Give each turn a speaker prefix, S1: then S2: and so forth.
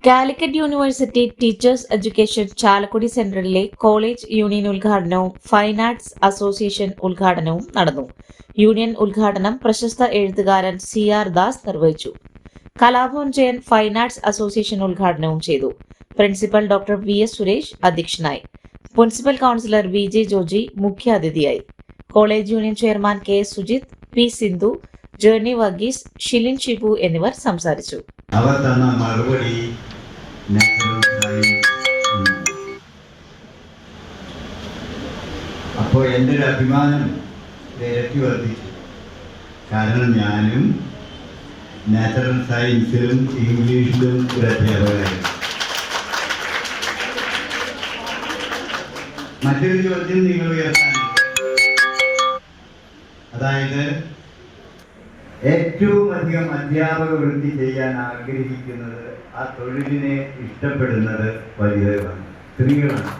S1: Calicut university teachers education Chalakudy സെന്ററിലെ college union ഉദ്ഘാടനവും fine arts association ഉദ്ഘാടനവും നടന്നു. യൂണിയൻ ഉദ്ഘാടനം പ്രശസ്ത എഴുത്തുകാരൻ CR ദാസ് നിർവഹിച്ചു. Kalabhavan Jayan fine arts association ഉദ്ഘാടനവും ചെയ്തു. പ്രിൻസിപ്പൽ ഡോക്ടർ VS സുരേഷ് അധ്യക്ഷനായി. മുനിസിപ്പൽ കൗൺസിലർ VJ ജോർജി മുഖ്യാതിഥിയായി. College union chairman KS Sujith, P Sindhu, Jerny Varghese, Shilin Shibu എന്നിവർ സംസാരിച്ചു.
S2: അവർ തന്ന മറുപടി അപ്പോൾ എൻ്റെ ഒരു അഭിമാനം ഇരട്ടി വർദ്ധിച്ചു. കാരണം ഞാനും നാച്ചുറൽ സയൻസിലും ഇംഗ്ലീഷിലും ഒരു അധ്യാപകനായിരുന്നു. മറ്റൊരു ചോദ്യം നിങ്ങൾ ഉയർത്താൻ, അതായത് ഏറ്റവും അധികം അധ്യാപക വൃത്തി ചെയ്യാൻ ആഗ്രഹിക്കുന്നത്, ആ തൊഴിലിനെ ഇഷ്ടപ്പെടുന്നത് വലിയവരാണ്, സ്ത്രീകളാണ്.